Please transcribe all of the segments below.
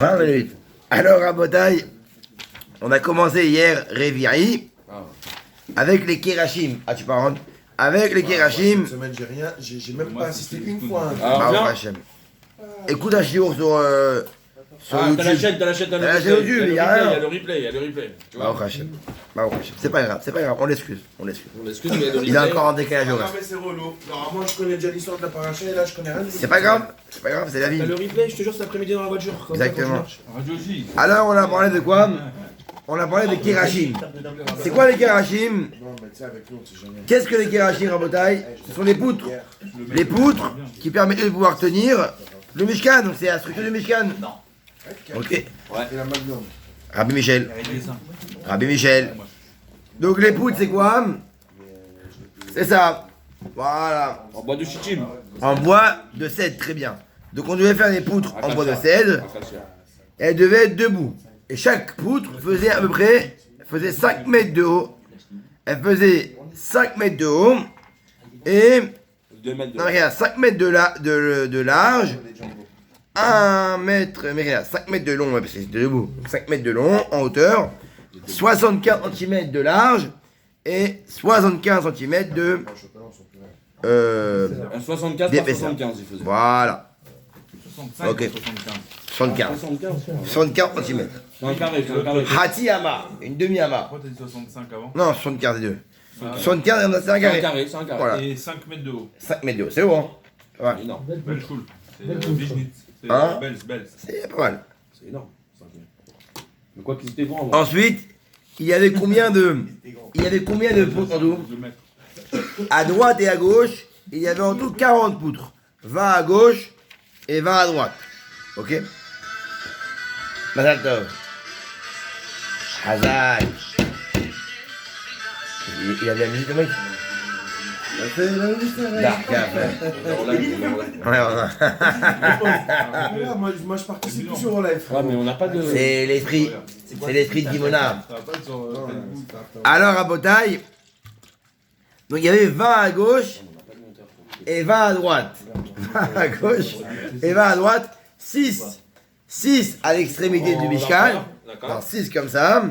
20 minutes. Alors, à Botaï, on a commencé hier Réviri avec les Kerachim. Ah, tu parles avec les Kerachim. Cette semaine, j'ai même pas assisté une fois. Écoute un chiour sur YouTube. T'as la chaîne YouTube, il y a le replay. Tu vois. C'est pas grave, on l'excuse. Mais Il est encore en décalage Ah, horaire. mais c'est relou. Normalement, je connais déjà l'histoire de la paracha et là, je connais rien. C'est pas grave, c'est la vie. T'as le replay, je te jure, cet après-midi dans la voiture. Exactement. Alors, on a parlé de quoi? On a parlé des Kerachim. C'est quoi les Kerachim? Non, mais tu sais, avec nous, c'est jamais. Qu'est-ce que les Kerachim, Rabotai? Ce sont les poutres. Les poutres qui permettent de pouvoir tenir le Mishkan. Donc c'est la structure du Mishkan. Non. Ok. Et la Magnum. Rabbi Michel. Donc les poutres, c'est quoi? C'est ça. Voilà. En bois de chichim. En bois de cèdre, très bien. Donc on devait faire des poutres en bois de cèdre. Elles devaient être debout. Et chaque poutre faisait à peu près 5 mètres de haut. Elle faisait 5 mètres de haut. Et 2 mètres de non, regarde, 5 mètres de large. 1 mètre, mais regarde, 5 mètres de long, parce que c'est debout. 5 mètres de long en hauteur. 75 cm de large. Et 75 cm de. 75 par d'épaisseur. 75, il faisait. Voilà. 65 Ok. 75. 75. 75 cm. C'est un carré. Hati Hama, une demi-Hama. Pourquoi t'as dit 65 avant? Non, 75 et 2. 75, c'est un carré. C'est un carré. Voilà. Et 5 mètres de haut. 5 mètres de haut, c'est haut, hein? Pas mal. C'est énorme. Belle choule. C'est Bijnitz. C'est Hein? Belz. C'est pas mal. C'est énorme. 5 mètres. Mais quoi qu'ils étaient grands avant. Ensuite, il y avait combien de poutres en tout? 2 mètres. À droite et à gauche, il y avait en tout 40 poutres. 20 à gauche et 20 à droite. Ok? Mazal Tov. Hazak. Il avait la musique, le mec? Dark, Moi, je participe plus sur live. Ouais, mais on n'a pas de. C'est l'esprit de Dimona. Ça va pas être sur Facebook. Alors à Botaï, donc il y avait 20 à gauche et 20 à droite. 20 à gauche et 20 à droite. 6 à l'extrémité du Mishkan. D'accord. 6 comme ça.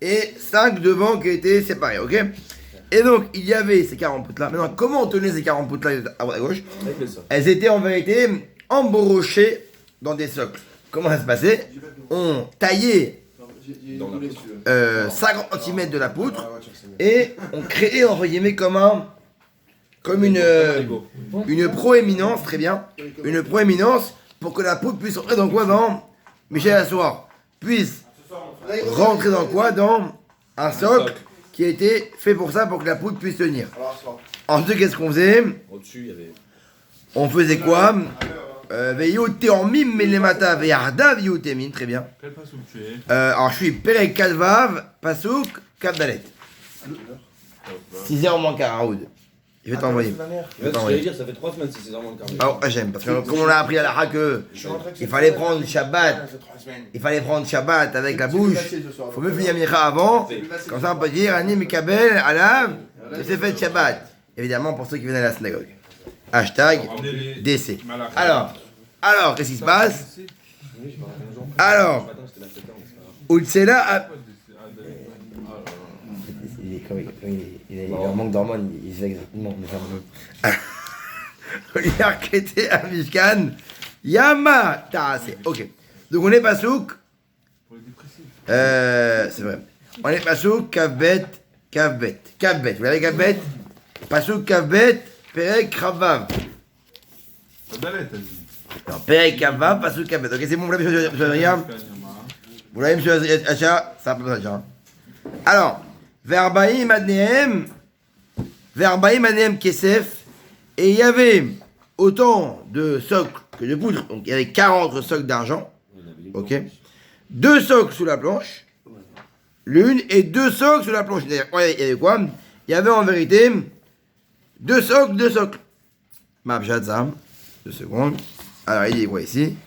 Et 5 devant qui étaient séparés, ok? Et donc il y avait ces 40 poutres là. Maintenant, comment on tenait ces 40 poutres là à droite à gauche? Avec ça. Elles étaient en vérité embrochées dans des socles. Comment ça se passait? On taillait 50 cm de la poutre et on créait entre guillemets comme une proéminence, très bien, une proéminence pour que la poutre puisse rentrer dans quoi? Dans Michel Assoir puisse rentrer dans quoi? Dans un socle qui a été fait pour ça, pour que la poutre puisse tenir. Ensuite, qu'est-ce qu'on faisait? Au-dessus, il y avait. On faisait quoi? Veillotéormim melemata veyarda veillotémin, très bien. Quel pasouk tu es? Alors je suis Perek Kalvav, Pasouk, Kabdalet. 6h moins quart, Raoud. Je vais t'envoyer. Je vais dire, ça fait 3 semaines si c'est vraiment le carré. Ah, j'aime, parce que comme on a appris à la hack, il fallait prendre Shabbat avec la bouche. Faut mieux finir Mincha avant. Comme ça on peut dire Ani Mikabel, Alav, et c'est fait Shabbat. Évidemment pour ceux qui viennent à la synagogue. Hashtag DC. Alors, qu'est-ce qui se passe? Alors, Utsela. Il est en manque d'hormones, il sait exactement. Regarde qui était à Mishkan. Yama Tarase. Ok. Donc on est pas souk. C'est vrai. On est pas souk, Kavbet. Vous l'avez Kavbet? Pas souk, Kavbet, Perek, Kravav. Dalet, t'as dit. Non, Perek, Kavav, pas souk, Kavbet. Ok, c'est bon, vous l'avez, monsieur Adrien? Vous l'avez, monsieur Acha? Ça peut pas ça. Alors. Verbaïm Adnehem Kesef, et il y avait autant de socles que de poutres, donc il y avait 40 socles d'argent, ok, 2 socles sous la planche, l'une, et 2 socles sous la planche. Il y avait quoi? Il y avait en vérité 2 socles. Mabjad Zam, 2 secondes. Alors il dit quoi ici?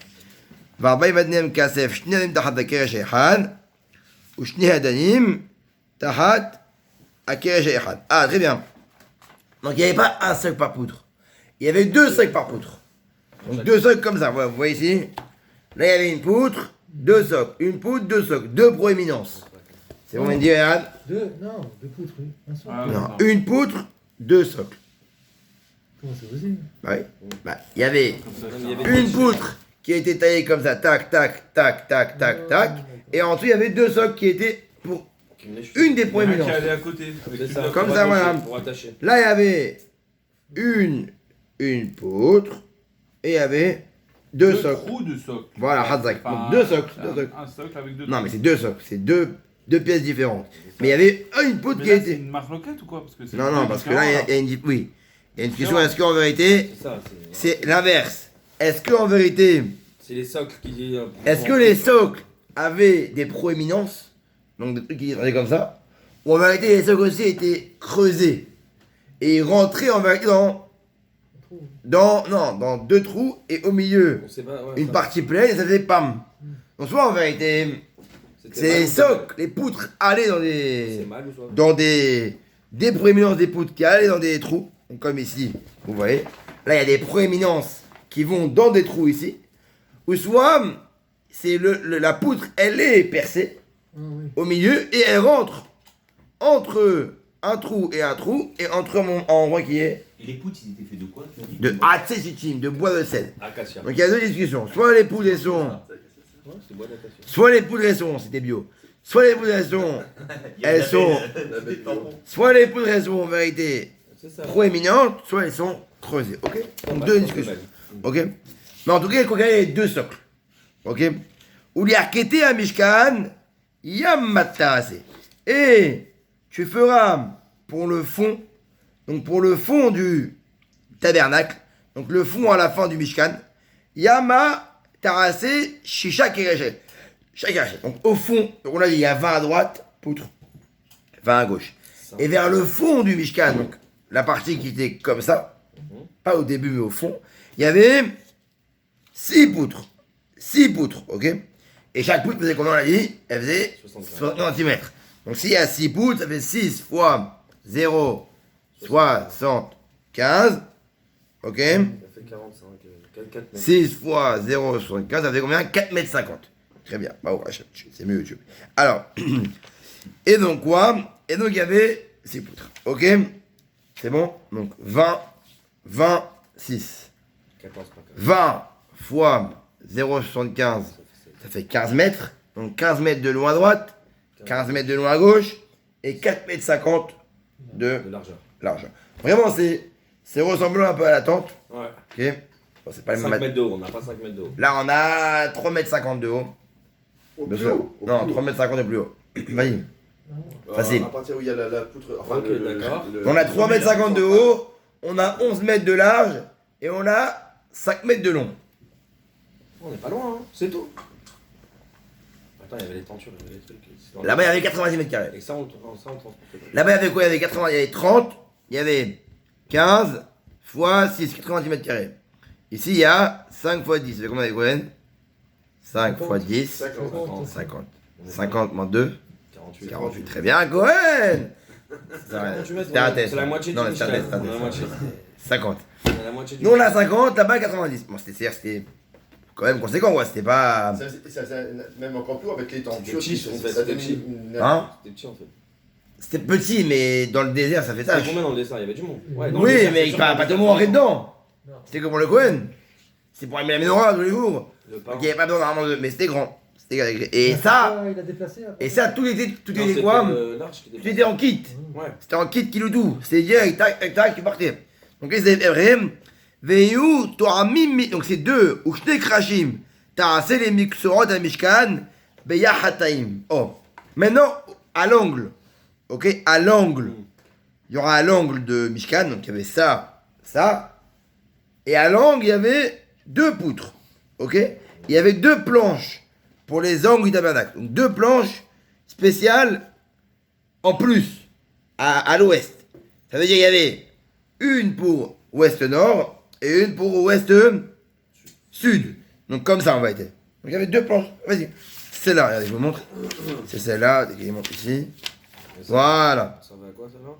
Verbaïm Adnehem Kesef, Shni Adanim Tachat Akeresh Echad, ou Shni Adanim Tahat Akeresh Echad. Ah, très bien. Donc il n'y avait pas un socle par poutre. Il y avait 2 socles par poutre. Donc 2 socles comme ça. Vous voyez ici. Là il y avait une poutre deux socles. Une poutre, deux socles. Deux proéminences. C'est bon, Mendy, Yann? Deux poutres, oui. Un seul. Ah, Non, non. une poutre, deux socles. Comment c'est possible? Bah oui. Bah, il y avait Comme ça, Il y avait- une poutre qui a été taillée comme ça, tac, tac, tac, tac, tac, tac. Et ensuite, il y avait deux socles qui étaient pour une des Il y en a un qui proéminences. est allé à côté. Avec C'est une ça. autre- Comme Pour ça, attacher, voilà. Pour attacher. Là, il y avait une poutre et il y avait deux Deux socles. trous de socle. Voilà, Hazak. Enfin, Donc deux socles. Deux un- socles. Un socle avec deux Non, mais c'est deux socles. C'est deux pièces différentes. Mais il y avait une poutre Mais qui a là, c'est été. une marloquette ou quoi? Parce que c'est Non, non, deux parce que là, différents, il y a une. Oui. Il y a une question. Est-ce qu'en vérité, C'est ça. c'est l'inverse? Est-ce qu'en vérité, C'est les socles qui. est-ce que les socles avaient des proéminences? Donc des trucs qui étaient comme ça? Ou en vérité, les socles aussi étaient creusés et rentrés en vérité dans deux trous et au milieu On sait pas. Ouais, une ça- partie pleine et ça faisait pam. Donc soit en vérité, c'était c'est mal les ou pas socles, les poutres allaient C'est mal ou soit dans des proéminences des poutres qui allaient dans des trous. Donc comme ici, vous voyez. Là, il y a des proéminences qui vont dans des trous ici. Ou soit, c'est la poutre, elle est percée Ah oui. au milieu et elle rentre entre un trou, et entre mon endroit qui est Et les poutres, ils étaient faits de quoi tu m'as dit de atsesitim, de bois de sel. Acacia. Donc il y a deux discussions. Soit les poutres elles sont, Ouais, c'est bois d'acacia. soit les poutres elles sont, c'était bio. Soit les poutres elles sont, elles sont, soit les poutres elles sont en vérité C'est ça. proéminentes, soit elles sont creusées. Ok. Donc deux discussions. Ok. Mais en tout cas, il faut gagner les deux socles. Ok. Ou les arquetés à Mishkan, Yammatase. Et tu feras pour le fond, donc pour le fond du tabernacle, donc le fond à la fin du Mishkan, Yama Tarase Shisha Kereshet. Donc au fond, donc on a dit il y a 20 à droite, poutre, 20 à gauche. Et vers le fond du Mishkan, donc la partie qui était comme ça, pas au début mais au fond, il y avait 6 poutres. 6 poutres, ok? Et chaque poutre faisait combien on l'a dit? Elle faisait 60 cm. Donc s'il y a 6 poutres, ça fait 6 fois 0, 75. Ok? Ça fait 45. 4 mètres. 6 fois 0, 75, ça fait combien? 4,50 m. Très bien. Bah, ouais, c'est mieux YouTube. Alors, et donc quoi? Et donc il y avait 6 poutres. Ok? C'est bon? Donc 20, 26. 14 par 4. 20 fois 0,75, ça fait 15 mètres. Donc 15 mètres de long à droite, 15 mètres de long à gauche, et 4,50 mètres de De largeur. largeur. Vraiment, c'est ressemblant un peu à la tente. Ouais. Ok? Bon, c'est pas les 5 mêmes. mètres de haut, on n'a pas 5 mètres de haut. Là, on a 3,50 m de haut. Bien sûr. Non, 3,50 m de plus haut. Vas-y. Facile. À partir où il y a la poutre. Enfin, Ok, d'accord. On a 3,50 m de haut, on a 11 mètres de large, et on a 5 mètres de long. On n'est pas loin, hein. C'est tout. Attends, il y avait les tentures, il y avait les trucs. c'est dans Là-bas, il y avait 90 mètres carrés. Et ça, on transporte pas. Là-bas, il y avait quoi? Il y avait 80, il y avait 30, il y avait 15 fois 6, 90 mètres carrés. Ici, il y a 5 fois 10. Ça fait combien avec Cohen? 5 fois 10, 50. 50. 50 moins 2, 48. 48. Très bien, Cohen! C'était un test. C'est la moitié du Non, c'était un Michelin. test, c'était un On a la test. moitié. 50. On a la moitié du Nous, on a 50, là-bas, 90. Bon, c'était quand même conséquent, quoi. C'était pas. Même encore plus avec les tentures. petit, ça- en fait, ça c'était donne petit. une- Hein? C'était petit en fait. C'était petit, mais dans le désert, ça fait C'était tâche. combien dans le dessin? Il y avait du monde. Ouais, dans le Oui, désert, mais c'est il sûr pas qu'on tout était le monde rentrer dedans. dedans. C'était comme pour le Cohen. C'est pour allumer la menorah tous les jours. Le Donc pain. il n'y avait pas besoin normalement de. Mais c'était grand. C'était. Et Ah, ça, il a déplacé après. et ça, tout était Non, c'était quoi? le large qui Tout était. était en kit. Ouais. C'était en kit kiloudou. C'était direct, tac, tac, tu partais. Donc les Ebrahim, Veyu, Toramim, donc c'est deux, ou Shne Krashim, Tarasé les Miksorot à Mishkan, Beyahataim. Oh, maintenant, à l'angle, ok, à l'angle, il y aura à l'angle de Mishkan, donc il y avait ça, et à l'angle, il y avait deux poutres, ok, il y avait deux planches pour les angles du tabernacle, donc deux planches spéciales en plus, à l'ouest. Ça veut dire qu'il y avait une pour ouest-nord et une pour ouest-sud. Donc comme ça, on va être. Donc il y avait deux planches. Vas-y. C'est là, regardez, je vous montre. C'est celle-là, il montre ici. Et ça- Voilà. Ça servait à quoi celle-là?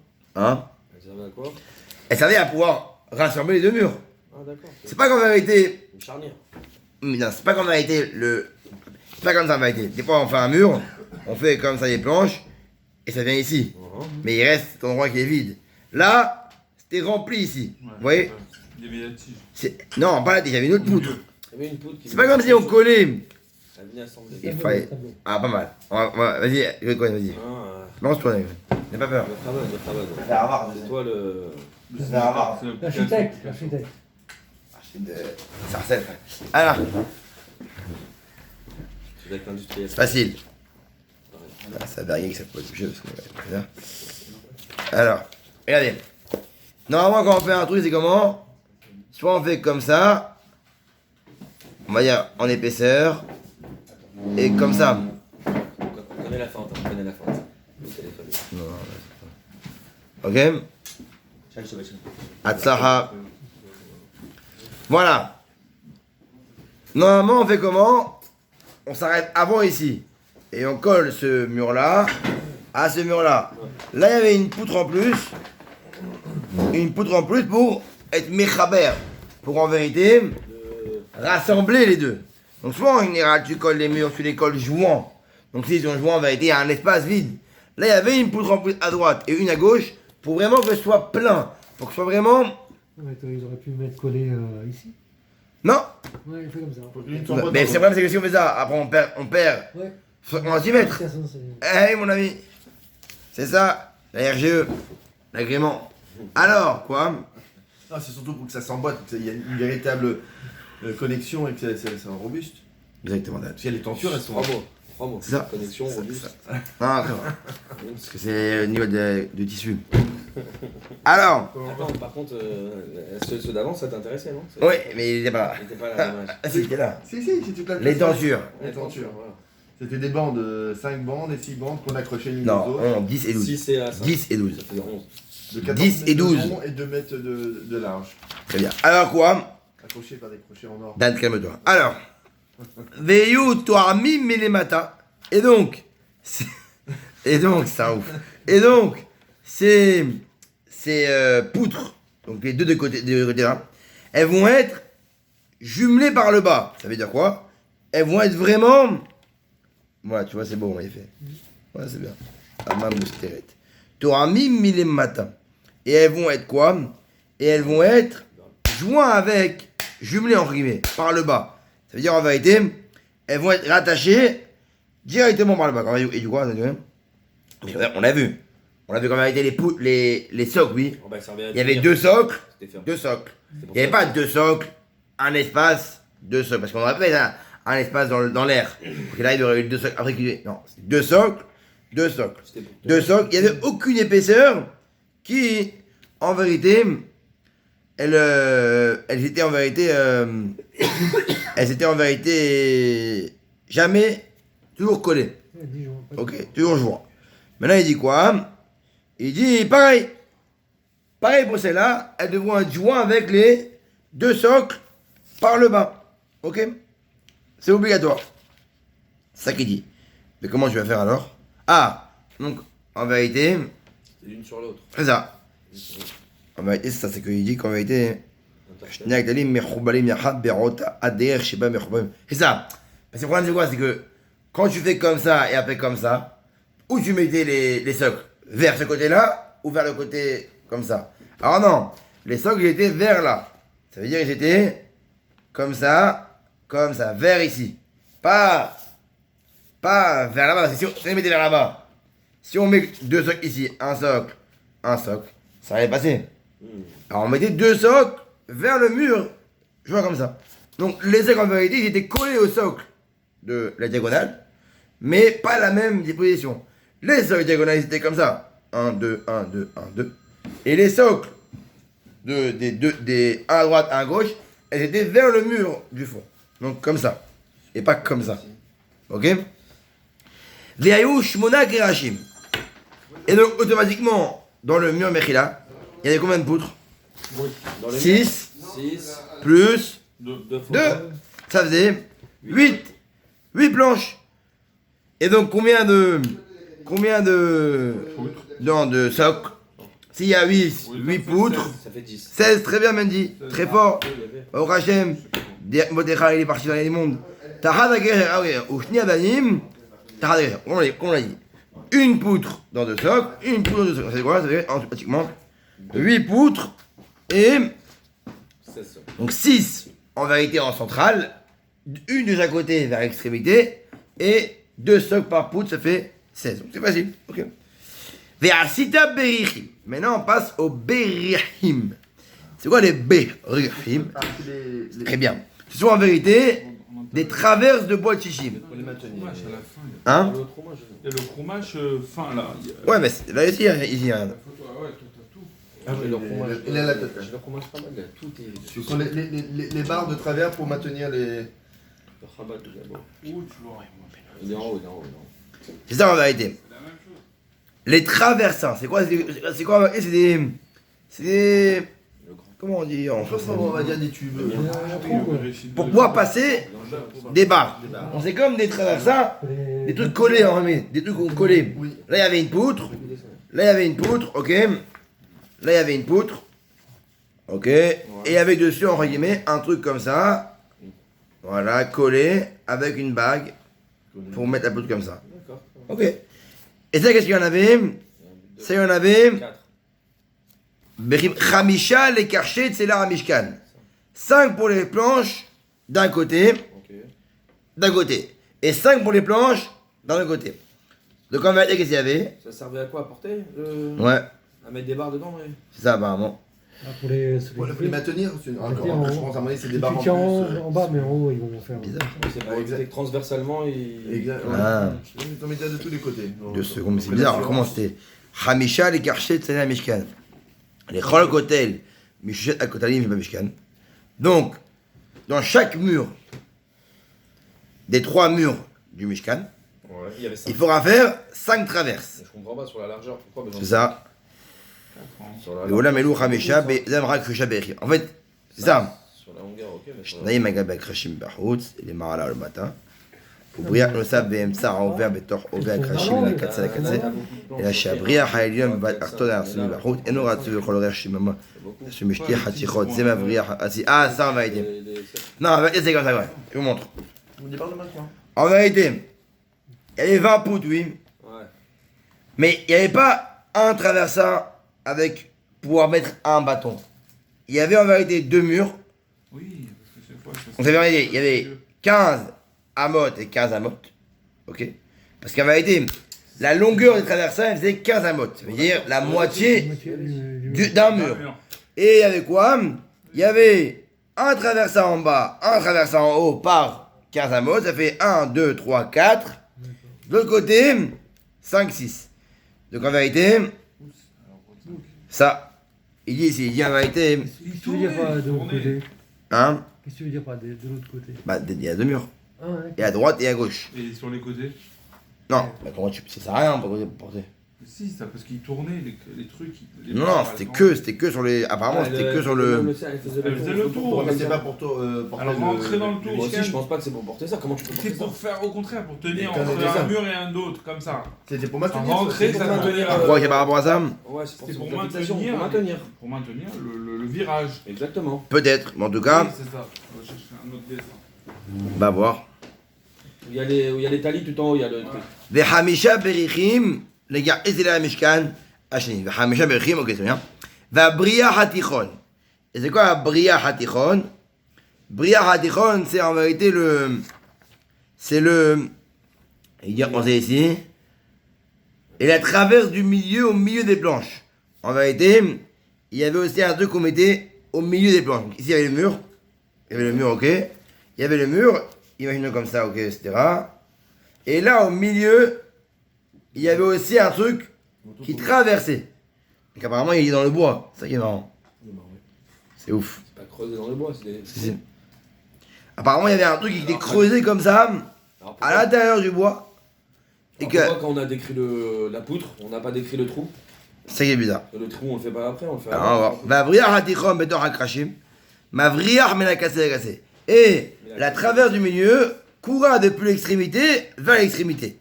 Hein? Elle servait à quoi? Elle servait à pouvoir rassembler les deux murs. Ah d'accord. C'est pas qu'en vérité. Une charnière. Mais non, c'est pas qu'en vérité le. C'est pas comme ça en vérité. Des fois, on fait un mur, on fait comme ça les planches, et ça vient ici. Mais il reste cet endroit qui est vide. Là, c'était rempli ici. Ouais, Vous voyez? ouais. Il y avait la tige. Non, pas là, il y avait une autre poutre. Il y avait une poudre qui C'est pas comme si on collait. Elle venait assembler. Il fallait. Ah, pas mal. Vas-y, je connais, vas-y. Lance-toi, Nagel. N'aie pas peur. Le travail. Faire avoir. C'est toi le. C'est avoir. L'architecte. Ça recette. Alors, C'est avec l'industriel. c'est facile. Ah, ça va rien que ça peut bouger parce que là. Alors, regardez. Normalement, quand on fait un truc, c'est comment? Soit on fait comme ça, on va dire en épaisseur, et comme ça. On connaît la fente, on connaît la fente. Le téléphone. Ok? Atsaha. Voilà. Normalement, on fait comment? On s'arrête avant ici. Et on colle ce mur-là à ce mur-là. Là, il y avait une poutre en plus. Une poutre en plus pour être mechaber. Pour en vérité rassembler les deux. Donc souvent en général, tu colles les murs, tu les colles jouant. Donc si on joue en vérité, il y a un espace vide. Là, il y avait une poutre en plus à droite et une à gauche pour vraiment que ce soit plein. Pour que ce soit vraiment... Ouais, ils auraient pu mettre collé ici. Non. Ouais, il fait comme ça. Mais c'est vrai, c'est que si on fait ça, après on perd Ouais. 50 cm. Ça, c'est- Eh mon ami, c'est ça, la RGE, l'agrément. Alors, quoi? Ah, c'est surtout pour que ça s'emboîte, qu'il y a une véritable connexion et que c'est robuste. Exactement, Parce qu'il y a les tentures, elles sont. 3 mots. C'est ça. Connexion, Ça, robuste. non, d'accord. Parce que c'est au niveau du tissu. Alors, Attends, par contre, ceux d'avant, ça t'intéressait, non? oui, mais il n'était pas là. Il était pas là, dommage. Ah, si, il était là. Si, c'est toute la Les tentures. Les tentures. voilà. C'était des bandes, 5 bandes et 6 bandes qu'on accrochait l'une aux Non, autres. on, 10 et 12. 6 et A, ça. 10 et 12. Ça fait 11. De 14 10 et mètres de 12. long et 2 mètres de large. Très bien. Alors, quoi? Accrochés par des crochets en or. Dan, calme-toi. Alors, Veyu Toami Melemata. Et donc, c'est un ouf. Et donc, ces poutres, donc les deux de côté là, elles vont être jumelées par le bas. Ça veut dire quoi? Elles vont être vraiment. Voilà, tu vois, c'est beau, on y fait. Ouais, c'est bien. Ama Musteret. Toami Melemata. Et elles vont être quoi? Et elles vont être jointes avec, jumelées entre guillemets, par le bas. Ça veut dire en vérité, elles vont être rattachées directement par le bas. Et du coup, on a vu. On a vu qu'en vérité, les socles, oui. Oh, bah, ça revient à Il y avait dire. 2 socles, C'était fermé. 2 socles. C'est pour Il n'y avait ça. pas 2 socles, un espace, 2 socles. Parce qu'on aurait fait un espace dans l'air. Parce que là, il y aurait eu 2 socles. Après, non, c'est 2 socles, 2 socles. C'était pour 2 socles. Il n'y avait aucune épaisseur qui, en vérité, elles étaient en vérité, elles étaient en vérité jamais toujours collées. Ouais, 10 jours. pas de- Ok, toujours joint. Maintenant, il dit quoi? Il dit pareil. Pareil pour celle-là, elles devront être jointes avec les 2 socles par le bas. Ok? C'est obligatoire. C'est ça qu'il dit. Mais comment je vais faire alors? Ah, donc en vérité, C'est l'une sur l'autre. c'est ça. En vérité, c'est ça, c'est qu'il dit qu'en vérité, Interchange. c'est ça. Parce que le problème, c'est quoi? C'est que quand tu fais comme ça et après comme ça, où tu mettais les socles? Vers ce côté-là ou vers le côté comme ça? Alors non, les socles ils étaient vers là. Ça veut dire qu'ils étaient comme ça, vers ici. Pas vers là-bas. Si on les mettait vers là-bas, si on met 2 socles ici, un socle, ça allait passer. Alors on mettait 2 socles vers le mur, je vois comme ça. Donc les socles en vérité, ils étaient collés au socle de la diagonale, mais pas la même disposition. Les socles diagonales, ils étaient comme ça. 1, 2, 1, 2, 1, 2. Et les socles des 1 à droite, 1 à gauche, elles étaient vers le mur du fond. Donc comme ça. Et pas comme ça. Ok? Ve'ayush Mona Gerashim. Et donc automatiquement, dans le mur Mechila, il y avait combien de poutres? Dans les 6 6, plus 2 fois. 2. Ça faisait 8. 8 planches. Et donc combien de socles? S'il y a 8 poutres, Ça fait 10. 16, très bien Mendy, très fort. Il y avait. Au Rachem, Modécha il est parti dans les mondes. Tahad Ageher, ah oui, ou Shni Abanim, Tahad Ageher. Comme on l'a dit. Une poutre dans 2 socles, une poutre dans 2 socles. Ça fait quoi? Ça fait automatiquement 8 poutres et. Donc 6 en vérité en centrale, une de chaque côté vers l'extrémité, et 2 socles par poutre, ça fait 16. Donc c'est facile. Ok. Ve'asita berichim. Maintenant on passe au berihim. C'est quoi les berihim? Très bien. Ce sont en vérité des traverses de bois de chichim. Pour les maintenir. Fromage à la fin. Hein? Il y a le fromage fin là. Ouais, mais là ici, ici. La photo, ah ouais, toi t'as tout. Ah, j'ai le fromage. Il a la totale. J'ai le fromage pas mal, il y a tout est. Ce sont les barres de travers pour maintenir les. Le rabat tout d'abord. Où tu vois? Il est en haut, il est en haut, il est en haut. C'est ça en vérité. C'est la même chose. Les traversins, c'est quoi? C'est quoi? C'est des. C'est des. Le grand. Comment on dit en Sauf on va dire des tubes. Pour pouvoir passer des barres. Donc c'est comme des traversins, des trucs collés en remet, des trucs collés. Oui. Là il y avait une poutre, là il y avait une poutre, ok. Là il y avait une poutre, ok. Et il y avait dessus, entre guillemets, un truc comme ça. Voilà, collé avec une bague pour mettre la poutre comme ça. D'accord. Ok. Et ça, qu'est-ce qu'il y en avait? Ça, il y en avait. 4. Khamisha, les karchets, c'est là à Mishkan. 5 pour les planches d'un côté, Ok. Et 5 pour les planches d'un autre côté. Donc en vérité, qu'est-ce qu'il y avait? Ça servait à quoi? À porter Ouais, À mettre des barres dedans, ouais. c'est ça apparemment. Ah, pour les Pour les maintenir, c'est encore. en haut. Je pense à mon avis, c'est des Tu barres en tiens plus. en bas, mais en haut, ils vont faire. Bizarre. C'est pour Ah, éviter exact. que transversalement, il. Exact. Ah. On met déjà de tous les côtés. 2 secondes, mais c'est bizarre. Comment c'était? Khamisha, les karchets, c'est là à Mishkan. Les Chol Kotel, Mishushet à Kotalim, c'est pas Mishkan. Donc, dans chaque mur, des 3 murs du Mishkan, Ouais, il y avait ça. il faudra faire 5 traverses. Je comprends pas sur la largeur, pourquoi C'est ça. Sur la Le Olam Elou Khamisha, Bezamra Krisha Bechi. En fait, c'est ça. Sur la longueur, ok, mais sur la... שניים מגבי הקרשים בחוץ, למעלה ולמטה, ובריח נוסף באמצע העובר בתוך עובר הקרשים מהקצה לקצה, אלא שהבריח העליון בבת תחתון הרצוני בחוץ, אינו רצוי בכל ריח שממה, שמשתי חתיכות, זה מבריח, ah ça en vérité. Non, en vérité c'est comme ça, ouais, je vous montre. On départ de maintenant. En vérité, il y avait 20 poutres, oui, Ouais. mais il n'y avait pas un traversin avec pouvoir mettre un bâton. Il y avait en vérité 2 murs. Oui, parce que c'est quoi ça? On s'avait regardé, il y avait 15 amotes et 15 amotes. Ok? Parce qu'en vérité, la longueur des traversins, elle faisait 15 amotes. Ça veut dire la moitié d'un mur. Et il y avait quoi? Il y avait un traversin en bas, un traversin en haut par 15 amotes. Ça fait 1, 2, 3, 4. De l'autre côté, 5, 6. Donc en vérité, ça, il dit en vérité, Qu'est-ce que tu veux dire par de l'autre côté? hein? Qu'est-ce que tu veux dire par de l'autre côté? Bah, il y a 2 murs. Ah, ouais. Et à droite et à gauche. Et sur les côtés? Non, bah comment tu. Ça sert à rien pour porter. Si, ça, parce qu'ils tournaient les trucs. les Non, barres, non, par c'était exemple. que sur les. Apparemment, c'était que sur le. Elle faisait Elle faisait le tour. Mais c'est pas pour toi. Porter Alors rentrer dans le Moi tour, aussi, je pense pas que c'est pour porter ça. Comment tu peux porter c'est ça? pour faire au contraire, pour tenir Et entre ça. un mur et un autre, comme ça. C'était pour Sans maintenir. rentrer, c'est ça pour va maintenir, tenir. Tu crois que c'est par rapport à ça? Ouais, c'est pour, C'est pour capitation, maintenir. pour maintenir. Pour maintenir le virage. Exactement. Peut-être, mais en tout cas, Oui, c'est ça. On va chercher un autre dessin. va voir. Où il y a les talis tout en haut, il y a le truc. וחמישה בריחים, לגעז אל המשכן השני. וחמישה בריחים, אוקיי, c'est bien. והבריח התיכון. Et c'est quoi la bria hatichon? Bria hatichon, c'est en vérité le. C'est le. Il y a pensé ici. Et la traverse du milieu au milieu des planches. En vérité, il y avait aussi un truc qu'on mettait au milieu des planches. Donc, ici, il y avait le mur. Il y avait le mur, ok. Il y avait le mur. Imaginons comme ça, ok, etc. Et là, au milieu, il y avait aussi un truc qui traversait. Donc apparemment, il est dans le bois. C'est ça qui est marrant. C'est ouf. C'est pas creusé dans le bois, c'est des. Si. Apparemment, il y avait un truc qui était creusé comme ça, Alors, pourquoi- à l'intérieur du bois. Et alors, que. pourquoi quand on a décrit la poutre, on n'a pas décrit le trou? C'est ça qui est bizarre. Le trou, on le fait pas après, on le fait Alors, on va voir. avant. Mavriach hatichon betor hakrashim. Mavriach menakase. Et la traverse du milieu courra depuis l'extrémité vers l'extrémité.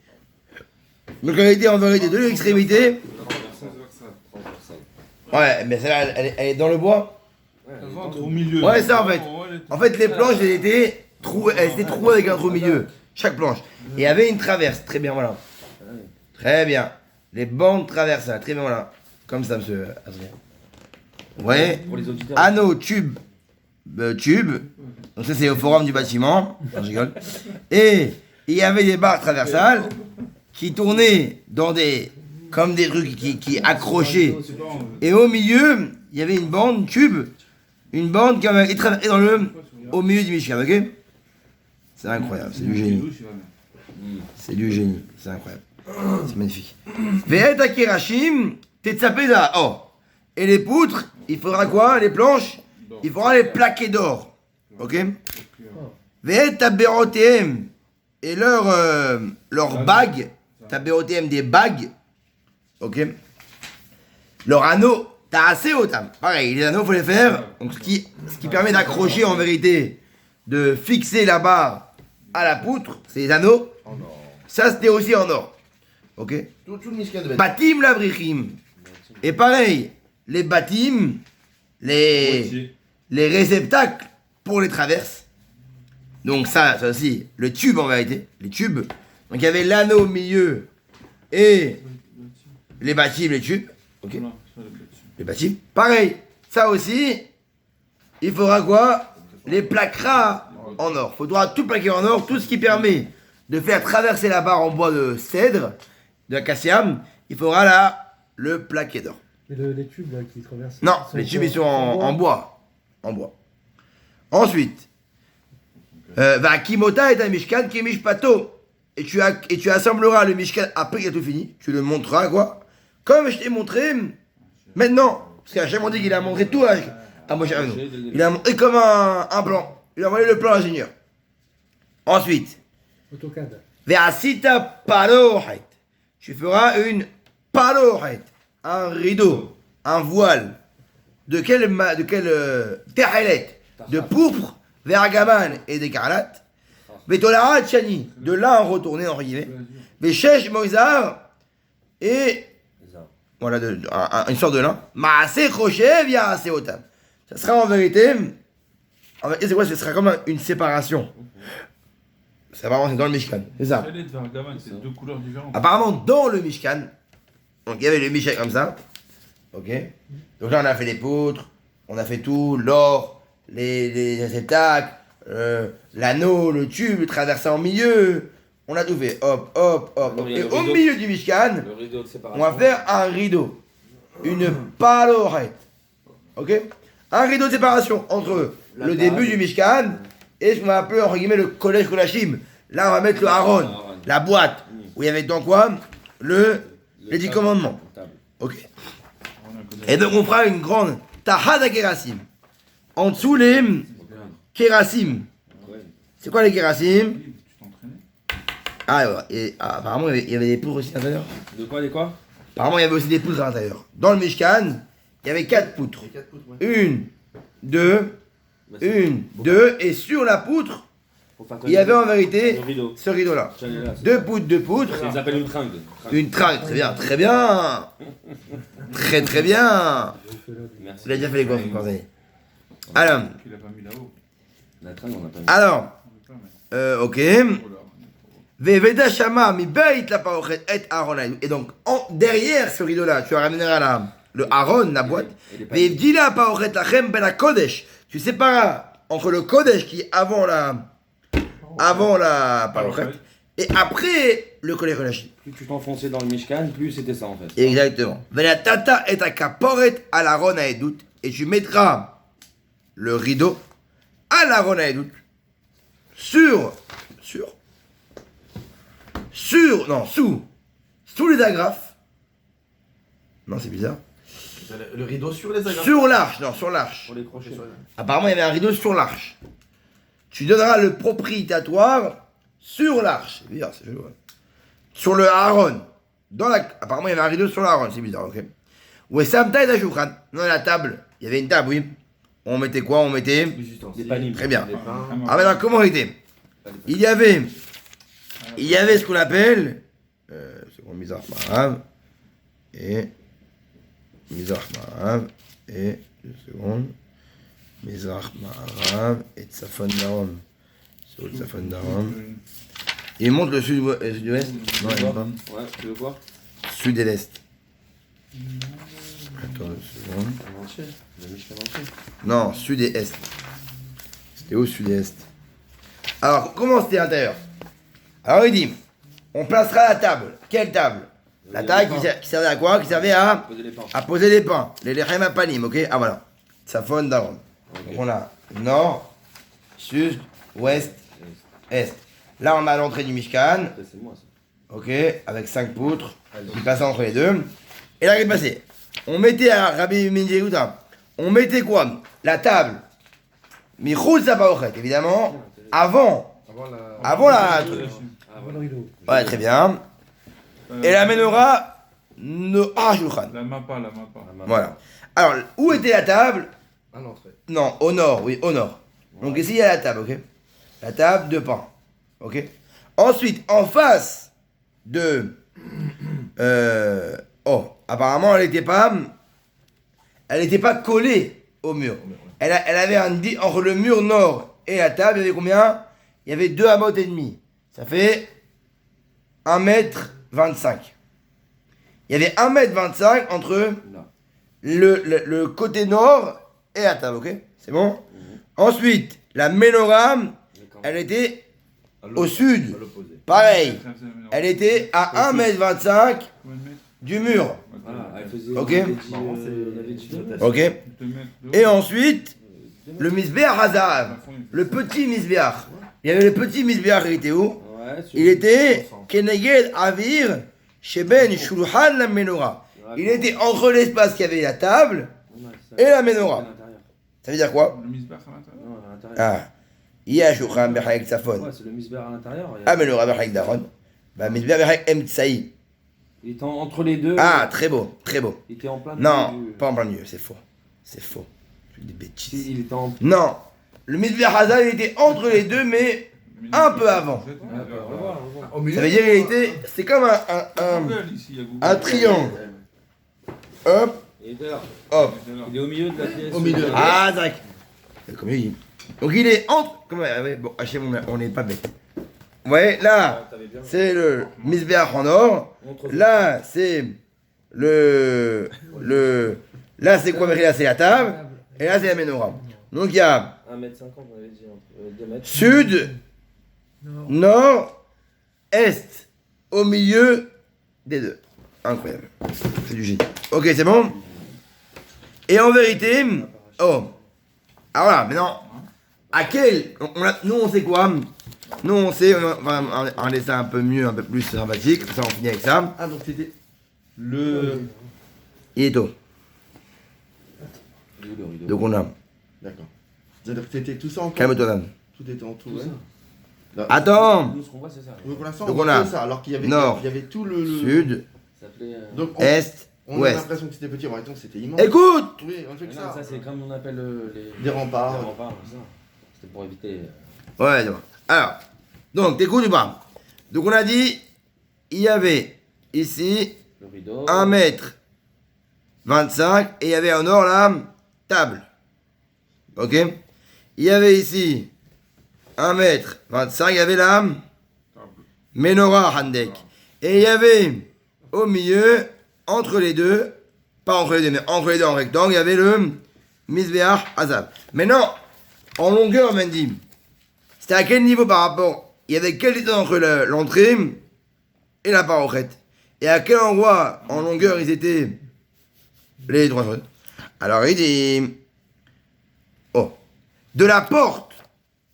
Donc elle était en vérité de l'extrémité. Ouais, mais celle-là, elle est dans le bois. Ouais, Elle rentre au milieu. Ouais, ça, en fait. En fait, les planches, elles étaient elle était trouée avec un trou au milieu. Chaque planche. Et il y avait une traverse. Très bien, voilà. Très bien. Les bandes traversales. Très bien, voilà. Comme ça, monsieur Adrien. Ouais. Pour les auditeurs. Anneau, tube. Tube. Donc ça, c'est au forum du bâtiment. Non, je rigole. Et il y avait des barres traversales qui tournaient dans des... comme des trucs qui accrochaient. Et au milieu, il y avait une bande tube. Une bande qui avait été dans le... au milieu du Mishkan, ok? C'est incroyable, c'est du génie. C'est du génie, c'est incroyable. C'est magnifique. Ve'et akirashim tetzapeda. Oh. Et les poutres, il faudra quoi? Les planches, il faudra les plaquer d'or. Ok? Ve'et taberotem. Et leur bague, taberotem des bagues. Ok? Leur anneau, t'as assez otam. Pareil, les anneaux, faut les faire. Donc ce qui permet d'accrocher en vérité, de fixer la barre à la poutre, c'est les anneaux. Ça, c'était aussi en or. Ok? Tout le Mishkan de bête. Batim labrichim. Et pareil, les batim, les réceptacles pour les traverses. Donc ça aussi, le tube en vérité, les tubes. Donc il y avait l'anneau au milieu et les batim, les tubes. Ok? Les batim. Pareil, ça aussi, il faudra quoi? Les plaquera en or. Il faudra tout plaquer en or, tout ce qui permet de faire traverser la barre en bois de cèdre, de acaciam, il faudra là le plaquer d'or. Mais les tubes là, qui traversent. Non, les tubes ils sont en bois. En bois. Ensuite, va kimota est un mishkan qui est mishpato. Et tu assembleras le mishkan après qu'il a tout fini. Tu le montreras quoi? Comme je t'ai montré maintenant. Parce qu'Hachem on dit qu'il a montré tout à Moshe Rabbeinu. Il a montré comme un plan. Il a envoyé le plan à l'ingénieur. Ensuite, AutoCAD. ve'asita parohet. Tu feras une parohet. Un rideau, un voile. De quel terrelet? De pourpre, vergaman et d'écarlate. Vetolarat chani. De lin retourné en guillemets. Veshesh moizar. Et voilà, une sorte de lin. Maaseh crochet via assez otam. Ça sera en vérité, c'est quoi? Ce sera comme une séparation. Ça va rentrer dans le Mishkan, c'est ça. Chalet de Vargaman, c'est deux couleurs différentes. Apparemment, dans le Mishkan, donc il y avait le Mishkan comme ça. Ok. Donc là, on a fait les poutres, on a fait tout, l'or, les réceptacles, l'anneau, le tube, le traversé en milieu. On a tout fait. Hop, hop, hop. Non, Et le au rideau. milieu du Mishkan, Le rideau de séparation. on va faire un rideau. Une palorette. Ok? Un rideau de séparation entre le début du Mishkan et ce qu'on va appeler, entre guillemets, le collège Kolachim. Là, on va mettre le Aaron, la boîte, où il y avait dedans quoi? Les 10 commandements. Ok? Et donc, on fera une grande Tahad Kerasim. En dessous, les Kerasim. C'est quoi les Kerasim? Tu t'entraînais? Apparemment, il y avait des poudres aussi à l'intérieur. De quoi, des quoi? Apparemment, il y avait aussi des poutres à l'intérieur. Dans le Mishkan, il y avait 4 poutres. Les 4 poutres, ouais. Une, deux, et sur la poutre, il y avait en vérité Le rideau. ce rideau-là. J'allais là, c'est- 2 poutres, 2 poutres, Ils appellent une tringle. une tringle. Très bien, très bien. Très très bien. Merci. Il a déjà fait les courses, vous pensez. Alors, Qu'il a pas mis là-haut. La tringle, on a pas mis. alors, On peut pas, mais- ok. Couleur. Veveda Shama, mi beit la parochet et Aaron. Et donc, derrière ce rideau-là, tu ramèneras le Aaron, la boîte. Et les paniers. Vevdila parochet lachem ben la Kodesh. Tu séparas entre le Kodesh qui est avant la parochet et après le Kodesh Kodashim. Plus tu t'enfonçais dans le Mishkan, plus c'était ça en fait. Exactement. Vela tata et ta kaporet à l'Aaron à Edout. Et tu mettras le rideau à l'Aaron à Edout sous les agrafes. Non, c'est bizarre. Le rideau sur les agrafes. Sur l'arche, non, sur l'arche. Pour les crochets. Apparemment, il y avait un rideau sur l'arche. Tu donneras le propriétatoire sur l'arche. C'est bizarre, c'est chelou. Ouais. Sur le Aaron. Apparemment, il y avait un rideau sur l'Aaron, c'est bizarre, ok. Ouais, Samta et Shukran. Dans la table, il y avait une table, oui. On mettait quoi? On mettait. Des paniers. Très bien. Des pains. Ah, maintenant, comment il était? Il y avait ce qu'on appelle. C'est bon, Mizrach Marav. Et. Mizrach Marav. Et. 2 secondes. Mizrach Marav. Et Tsafon Naom. Souk Safon Daron. Il montre le sud-ouest. Non, il n'y a pas. Ouais, tu veux quoi? Sud et l'est. Attends une seconde. En entier. Le Michelin entier. Non, sud et est. C'était où sud et est? Alors, comment c'était l'intérieur? Alors il dit, on placera la table. Quelle table? La table qui servait à quoi? Qui servait à Poser les pains. poser les pains. Les lechem apanim, ok? Ah voilà. Safon Daron. Ok. Donc on a nord, sud, ouest, est. Là on a l'entrée du Mishkan. Après, c'est moi ça. Ok, avec 5 poutres, qui passaient entre les deux. Et là, qu'est-ce qui est passé? On mettait à Rabbi Mendirouta, on mettait quoi? La table, Michoul Sapaochet, évidemment, avant la. Avant le rideau. Ouais, très bien. Et la menorah, no Shulchan. La mappa. Voilà. Alors, où était la table? À l'entrée. Non, au nord, oui, au nord. Donc ici, il y a la table, ok? La table de pain, ok? Ensuite, en face de... apparemment, elle n'était pas collée au mur. Elle avait entre le mur nord et la table, il y avait combien? Il y avait 2 amot et demi. Ça fait 1m25. Il y avait 1m25 entre Là. le côté nord et la table, ok? C'est bon? Ensuite, la menorah, elle était au sud. À l'opposé. Pareil, elle était à 1m25 du mur. Voilà, elle faisait. Ok. On avait dit 2 mètres. Ok? Et ensuite, le Misbeach Hazav, le petit Misbeach. Il y avait le petit Misbeach, il était où? Ouais, Il était Keneged Avir Sheben Shulchan la Menorah. Il était entre l'espace qu'il y avait la table et la menorah. Ça veut dire quoi? Le misbah à l'intérieur. Non, à l'intérieur. Ah, il y a Shulchan Bechayek Safon. Ouais, c'est le misbah à l'intérieur. Ah, menorah Bechayek Daron. Bah, Misbeach Bechayek Emtsaï. Il était entre les deux. Ah, très beau, très beau. Il était en plein Non, milieu. pas en plein milieu, c'est faux. C'est faux. Je dis des bêtises. Il était en. Non, le Misbeach Hazav, il était entre les deux, mais un peu avant. Au milieu. Ça veut dire qu'il était. C'est comme un triangle. Hop, Il était là. hop. Il est au milieu de la pièce. Au milieu. Ah, tac. Comme il dit. Donc il est entre. Comment ouais, bon, Hachem, on n'est pas bête. Ouais, là, c'est le Misbeach en or. Là, c'est là, c'est quoi? Là, c'est la table. Et là, c'est la menorah. Donc il y a 1m50, on avait dit. Entre 2 mètres. sud, Non. nord, est, au milieu des deux. Incroyable. C'est du génie. Ok, c'est bon? Et en vérité, oh. Ah voilà, maintenant, à quel. Nous, on sait quoi? Nous, on sait, on va un dessin un peu mieux, un peu plus sympathique. Ça, on finit avec ça. Ah, donc c'était. Le. Il est tôt. Il est où, le rideau? Donc on a. D'accord. C'est-à-dire que c'était tout ça en tout. Calme-toi, Dan. Tout était en tout, Tout ouais. ça. Là, Attends! Nous, ce qu'on voit, c'est ça. Donc pour l'instant, Donc on on voit a que ça, alors qu'il y avait, nord, il y avait tout le. Sud, Ça s'appelait. Donc est, on a ouest. l'impression que c'était petit, en même temps que c'était immense. Écoute! Oui, on fait que Non, ça. ça, c'est comme on appelle les. Des remparts. Les remparts, ça. C'était pour éviter. Ouais, c'est bon. Alors, donc, t'écoutes ou pas? Donc, on a dit, il y avait ici Le rideau. 1m25 et il y avait au nord la table. Ok? Il y avait ici 1m25, il y avait la menorah handek. Et il y avait au milieu, entre les deux, pas entre les deux, mais entre les deux en rectangle, il y avait le Misbeach Hazav. Maintenant, en longueur, Mendy, c'était à quel niveau par rapport? Il y avait quelle distance entre l'entrée et la parochette? Et à quel endroit en longueur ils étaient les trois choses? Alors il dit, oh, de la porte,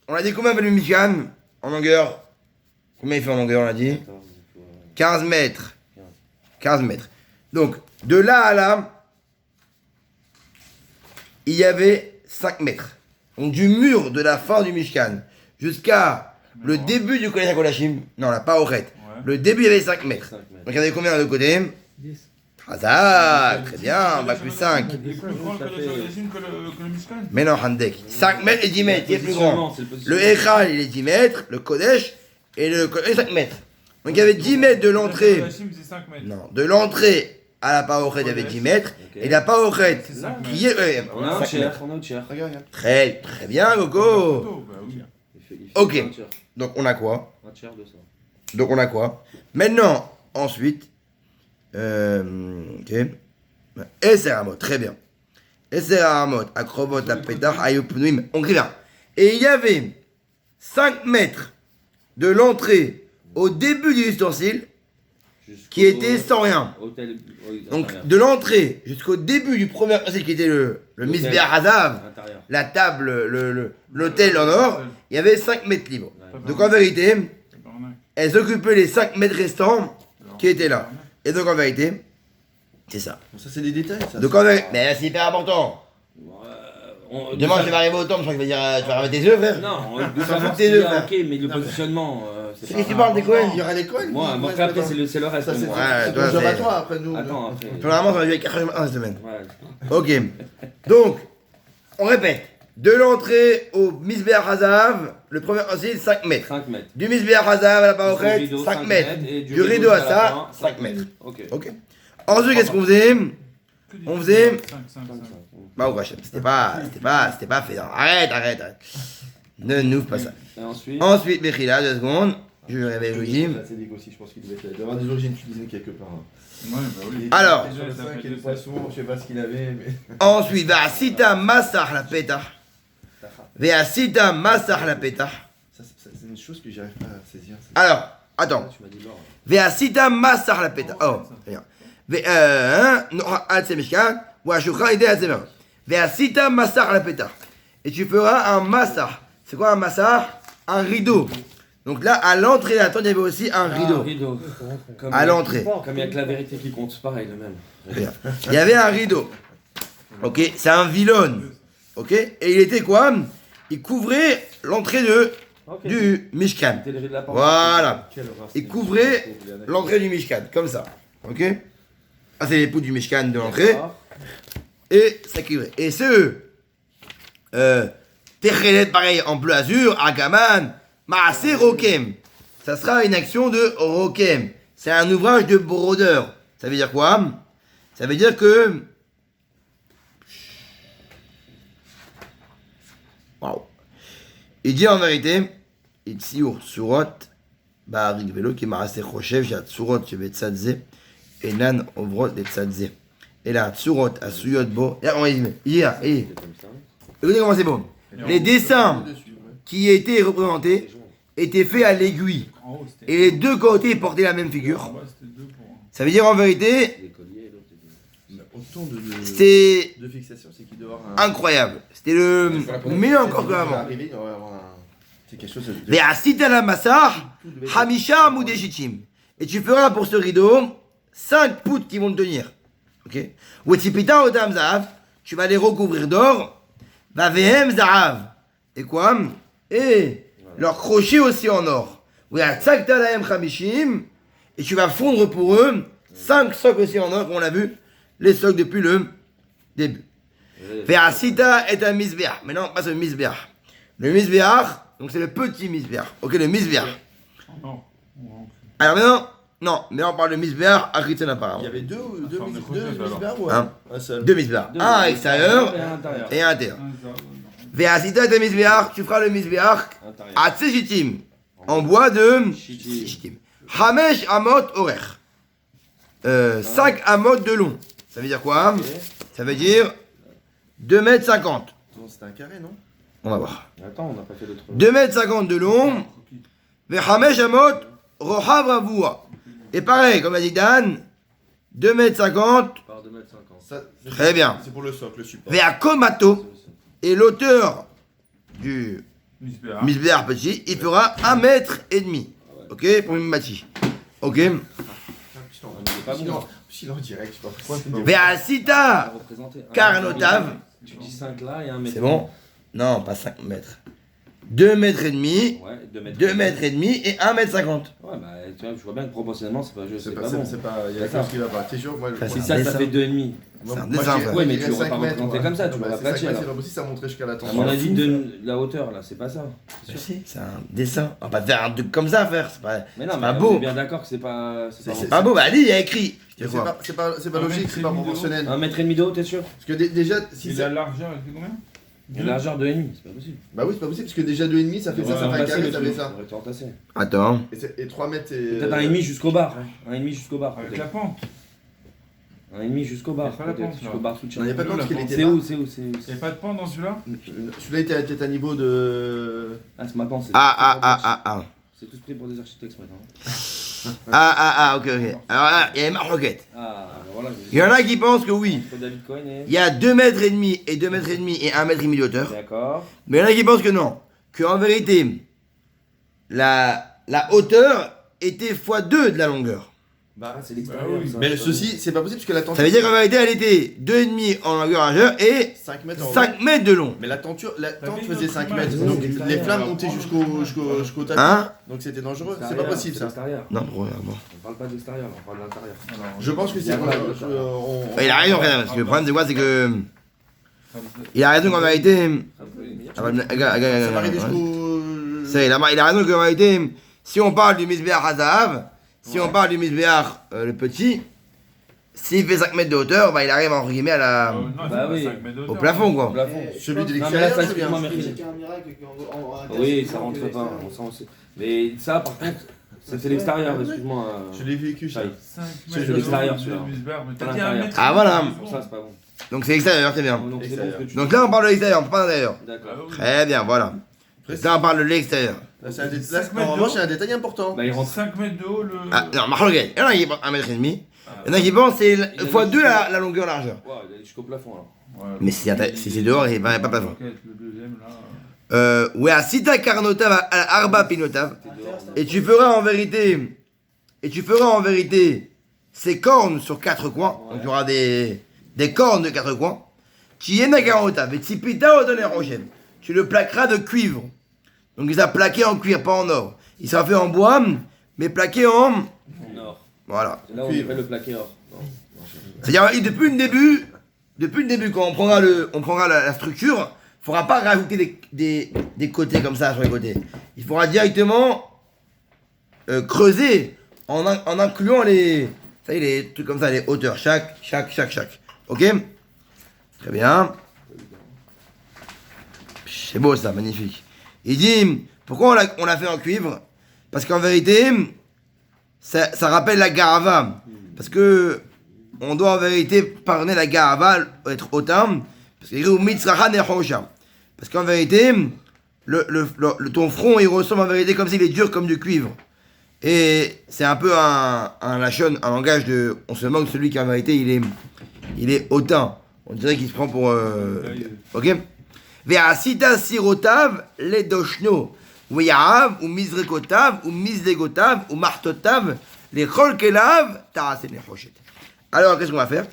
on a dit combien fait le Mishkan en longueur? Combien il fait en longueur, on a dit? 15 mètres. 15 mètres. Donc, de là à là, il y avait 5 mètres. Donc, du mur de la fin du Mishkan jusqu'à le début du Kodesh HaKodashim, non, la parochette, le début, il y avait 5 mètres. 5 mètres. Donc, il y avait combien de côté? 10. Hazard, très bien, bac plus 5. Il est plus grand que le Mishkan. Mais non, Handek. 5 mètres et 10 mètres, qui est plus grand? C'est le Le positionnement. Echal, il est 10 mètres, le Kodesh, et le Kodesh, 5 mètres. Donc, il y avait 10 mètres de l'entrée. La Hachim, c'est 5 mètres. Non, de l'entrée à la parochette, il y avait 10 mètres. Ok. Et la parochette, C'est 5 qui est. On a un 5 tiers, mètres. on a un tiers. Regarde, regarde. Très bien, Coco. Bah oui. Il Ok. Un tiers. Donc on a quoi? Un tiers de ça. Donc on a quoi? Maintenant, ensuite, ok. Eser Amot, très bien. Eser Amot, Akrobot, Apetach, Ayupnuim, on écrit bien. Et il y avait 5 mètres de l'entrée au début du ustensile qui était sans rien. Hôtel. Donc de l'entrée jusqu'au début du premier ustensile qui était le Misbéach Hazav, Intérieur. la table, l'hôtel en or, il y avait 5 mètres libres. Donc en vérité, elles occupaient les 5 mètres restants qui étaient là. Et donc en vérité, c'est ça. Bon, ça, c'est des détails, ça. Donc en vérité, mais c'est hyper important. Demain je vais arriver au temple, je crois que tu vas remettre tes œufs, frère. Non, Ça de savoir fout tes s'il y œufs, a frère. ok, mais le positionnement, C'est c'est qui tu pas... parles des Cohen? Il y aura les Cohen. Moi, qui- après, c'est le reste. Ça, c'est moi. Ouais, toi, ton job à c'est- toi, après nous. Attends, après. Normalement, ça va durer 81 semaines. Ouais. Ok. Donc, on répète. De l'entrée au Misbéach Hazav, le premier ustensile, 5 mètres. 5 mètres. Du Misbéach Hazav à la Du parochet, rideau, 5 mètres. et Du rideau à ça, 5 mètres. Ok. Ok. Ensuite, qu'est-ce qu'on faisait? On faisait. 5. Bah, au Hachem, c'était pas fait. Non, arrête. Ne nous pas ça. Et ensuite. Ensuite, Bechila, 2 secondes. Je me réveille Elohim. C'est des aussi, je pense qu'il devait être là. Il doit y avoir des origines cuisinées quelque part. hein. Ouais, bah oui. Alors. Sur le 5 et le poisson, je sais pas ce qu'il avait, mais. Ensuite, Ve'asita Massach la Petah. Ve'asita Massach la Petah. Ça, c'est une chose que j'arrive pas à saisir. Alors, attends. Tu m'as dit l'or. Ve'asita Massach la Petah. Oh, rien. Ve'asita Massach la Petah. Et tu feras un Massach. C'est quoi un Massach? Un rideau. Donc là, à l'entrée de la tente, il y avait aussi un rideau. Rideau. Comme À l'entrée. Comme il y a que la vérité qui compte, c'est pareil, le même. Il y avait un rideau. Ok, c'est un vilone. Ok, et il était quoi? Il couvrait l'entrée Ok. du Mishkan. C'était le rideau de la porte. Voilà. Quelle horreur, Il c'est couvrait une- l'entrée du Mishkan, comme ça. Ok. Ah, c'est les poutres du Mishkan de l'entrée. D'accord. Et ça couvrait. Et ce Techelet, pareil, en bleu azur, Agaman, Maaseh Rokem. Ça sera une action de Rokem. C'est un ouvrage de brodeur. Ça veut dire quoi? Ça veut dire que. Waouh. Il dit en vérité, Itziur Surot, Ba'arik Velo, qui Maaseh Choshev, Shat Surot, Shebetzadze, Enan Ovrot, Letzadze. Et là, Surot, Asuyot Bo. Là, on dit, C'était comme ça. écoutez comment c'est beau. Les dessins qui étaient représentés étaient faits à l'aiguille. En haut, c'était. Et les deux côtés portaient la même En figure. bas, c'était 2 pour. Ça veut dire en vérité, Les colliers et l'autre, c'était- Il y a autant de c'était fixation, c'est qu'il doit y avoir un. incroyable. C'était le mieux encore que Il va avant. arriver, il va y avoir un. C'est quelque chose de. Ve'asita la massar, Hamisha Mudeshitim. Et tu feras pour ce rideau 5 poutres qui vont te tenir. Ok? Wetipita Odam Zahav, tu vas les recouvrir d'or. Vavehem Zahav. Et quoi? Et leur crochet aussi en or. Ve'atzakta lahem Chamishim. Et tu vas fondre pour eux 5 socles aussi en or, comme on l'a vu, les socles depuis le début. Ve'asita est un misbeach. Mais non, pas ce misbeach. Le misbeach, donc c'est le petit misbeach. Ok, le misbeach. Non. Alors maintenant, non, mais on parle de misbeach à Ritzen Il y apparemment. avait deux forme de projet, misbères ou Hein? un seul? Deux misbeach. Deux Un à misbeach. l'extérieur Et à l'intérieur. et un à l'intérieur. Ve'asita est un misbeach, tu feras le misbeach Intérieur. à Tsejitim, en bois de Shittim. Shittim. Hamesh Amot Orer. 5 amot de long. Ça veut dire quoi? Ok. Ça veut dire 2 mètres 50. Non, c'était un carré, non? On va voir. Attends, on n'a pas fait d'autres. 2 mètres 50 de long. Ve'hamesh amot rohav ravua. Et pareil, comme a dit Dan, 2 mètres 50. Par 2,50 m. Ça, c'est- Très bien. C'est pour le socle, le support. Ve'akomato. Et l'auteur du Misbéa. Misbéar petit, il fera 1 mètre et demi. Ok, pour une mati. Ok. C'est pas bon. Sinon, direct, je sais pas pourquoi. c'est pas bon. Ve'asita Représenter un Karnotav. Tu dis 5 là et 1 mètre. C'est bon? Non, pas 5 mètres. 2 mètres et demi, Ouais, 2 mètres. 2 mètres et demi et 1 mètre 50. Ouais, bah tu vois, je vois bien que proportionnellement, c'est pas, C'est pas, bon. c'est pas, il y a quelque D'accord. chose qui va pas. T'es sûr, moi, Ça, Si c'est ça, un ça dessin. fait 2,5. C'est un moi, dessin, je frère. Ouais, mais dirais tu l'aurais 5 pas mètres, représenté moi. comme ça, tu Bah, l'aurais c'est aplati, 5 mètres, alors. c'est pas possible, ça montrait jusqu'à la À tension. mon avis, de la hauteur là, c'est pas ça. Je sais, c'est un dessin. On va pas faire un truc comme ça, faire. C'est pas, Mais non, c'est mais pas on beau. est bien d'accord que c'est pas. C'est Pas beau, bah allez, il y a écrit. Je te C'est vois. pas, c'est pas Un logique, mètre c'est et pas demi de haut. proportionnel. 1,5 m de haut, t'es sûr? Parce que déjà, si Et c'est. la largeur, elle fait combien? Une largeur de 1,5, c'est pas possible. Bah oui, c'est pas possible, parce que déjà 2,5, ça fait ça, ça fait un carré, ça fait ça. On aurait tout entassé. Attends. Et 3 mètres, c'est. Peut-être un 1,5 jusqu'au bar. Un 1,5 jusqu'au bar. Avec peut-être. la pente. Un 1,5 jusqu'au bar. Il y a pas la peut-être, pente, jusqu'au là. bar soutien. Non, il n'y a pas de Nous, parce la qu'il était C'est là. où, c'est où, c'est où Il n'y a pas de pente dans celui-là? Celui-là était peut-être à niveau de. Ah, ce matin, c'est. Ah. C'est tous pris pour des architectes ce matin. Ok. Alors là, il y a une marloquette. Ah, voilà. Il y en a qui pensent que oui. Entre David Cohen et. Il y a 2 mètres et demi et 2 mètres et demi et 1 mètre et demi de hauteur. D'accord. Mais il y en a qui pensent que non. Que en vérité, la hauteur était x2 de la longueur. Bah, c'est l'extérieur. Bah oui. ça, Mais ça, ceci, c'est pas possible, parce que la tenture. Ça veut dire qu'en vérité, elle était 2,5 en longueur largeur et 5 mètres en 5 mètres de long. Mais la tente vu faisait notre 5 image, mètres, c'est donc l'extérieur. les flammes montaient jusqu'au tapis. Hein? Donc c'était dangereux, c'est l'extérieur, pas possible c'est ça. l'extérieur. Non, regarde. On parle pas de l'extérieur, on parle de l'intérieur. Alors, Je pense que c'est. Il a raison, frère, parce que le problème c'est quoi? C'est que. Il a raison qu'en vérité. Ça va arriver jusqu'au. Il a raison qu'en vérité, si on parle du Misbéach Hazahav, si on parle du Misbéach le petit, s'il fait 5 mètres de hauteur, bah il arrive entre guillemets à la. non, Bah bah oui. Au plafond quoi. Au plafond. Celui de Non, mais là, l'extérieur, ça je explique viens. moi, Mercredi. Oui, ça rentre pas, on sent aussi. Mais ça, par contre, c'est l'extérieur, excuse-moi. Je l'ai vécu ça. Shai. C'est de l'extérieur, celui-là. T'as dit 1 mètre. Ah, voilà. Pour ça, c'est pas bon. Donc c'est extérieur, c'est bien. Donc c'est bon ce que tu Donc là on parle de l'extérieur, pas de l'intérieur. D'accord. Très bien, voilà. Là on parle de l'extérieur. Là, en revanche, c'est un détail important. Bah, il rentre. 5 mètres de haut, le. Ah, non, marloquette. Il y en a qui pensent 1 mètre et demi. Il y en a qui pensent c'est x2 la longueur largeur. Ouais, il est jusqu'au plafond alors. Ouais, Mais si c'est dehors, il n'y a pas de plafond. Le deuxième, là. Ouais, à Sita Karnotav, à Arba Pinotav. Et tu feras en vérité ces cornes sur 4 coins. Donc il y aura des cornes de 4 coins. Qui est Nagarotav. Et Tsipita Odone Rochem. Tu le plaqueras de cuivre. Donc il sera plaqué en cuir, pas en or. Il sera fait en bois, mais plaqué en. En or. Voilà. Là, on fait le plaqué or. C'est-à-dire, depuis le début, quand on prendra la structure, il ne faudra pas rajouter des côtés comme ça sur les côtés. Il faudra directement creuser en incluant les trucs comme ça, les hauteurs, chaque. Ok? Très bien. C'est beau ça, magnifique. Il dit, pourquoi on l'a fait en cuivre? Parce qu'en vérité, ça rappelle la garava. Parce que on doit en vérité pardonner la garava, être hautain. Parce qu'il dit, parce qu'en vérité, ton front, il ressemble en vérité comme s'il est dur comme du cuivre. Et c'est un peu un lachon, un langage de... On se moque de celui qui en vérité, il est hautain. On dirait qu'il se prend pour... Ok? Ve'asita sirotav le doshno. Ve'yav ou mizrekotav ou mizlegotav ou martotav les cholkelav ta'asen nechoshet. Alors qu'est-ce qu'on va faire?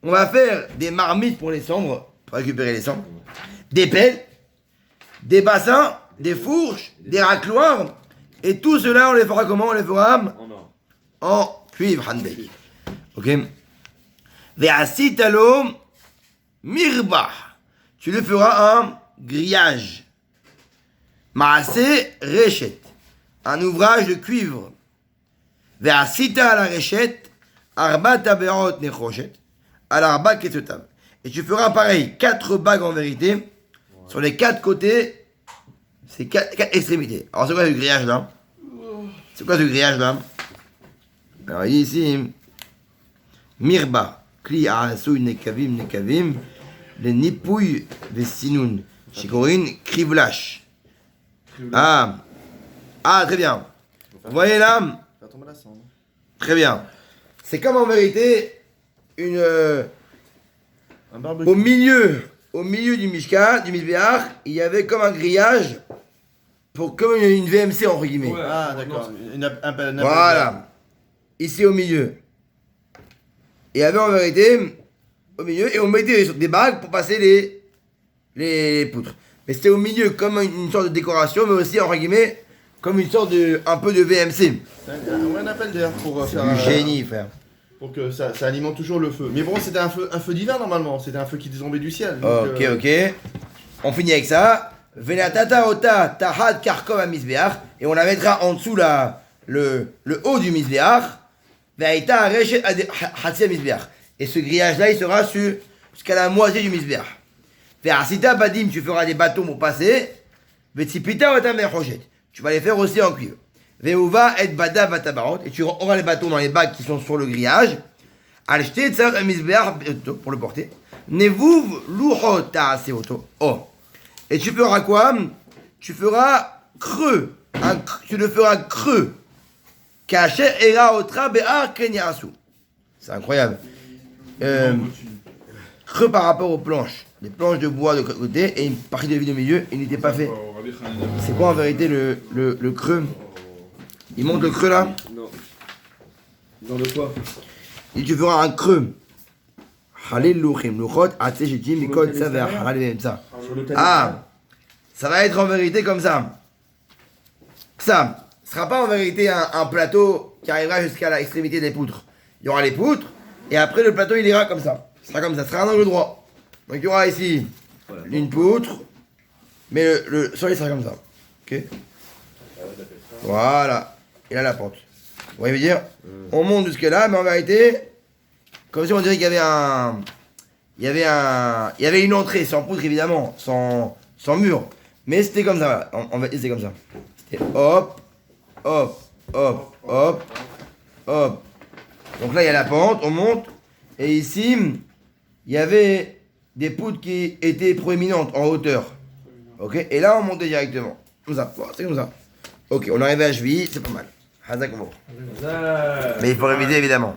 On va faire des marmites pour les cendres, pour récupérer les cendres, des pelles, des bassins, des fourches, des racloirs, et tout cela on les fera comment? On les fera En or. en cuivre handek. Ok? Ve'asita lo mirbah. Tu le feras un grillage. Maaseh Reshet. Un ouvrage de cuivre. Ve'asita à la Reshet. Arba taberot nechoshet. À l'arba ketotav. Et tu feras pareil, 4 bagues en vérité. Sur les 4 côtés. C'est 4 extrémités. Alors c'est quoi ce grillage là? Alors il dit ici. Mirba. Kli a'asou nekavim. Les nipouilles des sinoun. Chikorin, krivlash. Ah, très bien. Vous voyez là? Faire tomber la cendre. Très bien. C'est comme en vérité Un barbecue. au milieu du Mishka, du Mizbeach, il y avait comme un grillage pour comme une VMC entre guillemets. Ouais. Ah, d'accord. Voilà. Ici au milieu. Et il y avait en vérité au milieu et on mettait des bagues pour passer les poutres. Mais c'était au milieu comme une sorte de décoration, mais aussi entre guillemets comme une sorte de un peu de VMC. Un appel d'air pour C'est faire du génie, frère. pour que ça alimente toujours le feu. Mais bon, c'était un feu d'hiver normalement, c'était un feu qui tombait du ciel. donc, Ok. On finit avec ça. Venatata ota tahad karkov à Mizbeach. Et on la mettra en dessous le haut du Mizbeach. Ve'aita reshet hatsia Mizbeach. Et ce grillage-là, il sera jusqu'à la moitié du Mizbeach. Asita badim, tu feras des bâtons pour passer. Vetsipita vatamechoshet. Tu vas les faire aussi en cuivre. Veuva et bada vatabarot. Et tu auras les bâtons dans les bacs qui sont sur le grillage. Acheter tsar misbeach pour le porter. Nevuv luchot ta'ase auto. Oh. Et tu feras quoi? Tu feras creux. Tu le feras creux. Kacher era otra be'ar kenyarasu. C'est incroyable. Creux par rapport aux planches. Les planches de bois de côté et une partie de vide au milieu, il n'était pas fait. C'est quoi en vérité le creux? Il monte le creux là? Non. Dans le quoi? Et tu feras un creux. Halil luchim luchot atsejitim mikod saver halil ça. Ah, ça va être en vérité comme ça. Ça, ce sera pas en vérité un plateau qui arrivera jusqu'à l'extrémité des poutres. Il y aura les poutres et après le plateau il ira comme ça. Ce sera comme ça, ce sera un angle droit. Donc il y aura ici une poutre, mais le sol il sera comme ça. Ok. Voilà. Et là la pente. Vous voyez dire? On monte jusque là, mais en vérité, comme si on dirait qu'il y avait une entrée sans poutre évidemment, sans mur. Mais c'était comme ça. En vérité c'est comme ça. C'était hop, hop, hop, hop, hop. Donc là il y a la pente, on monte. Et ici, il y avait des poutres qui étaient proéminentes en hauteur. Ok. Et là on montait directement. Comme ça. Bon, c'est comme ça. Ok, on arrivait à cheville, c'est pas mal. Hazak. Mais il faut réviser évidemment.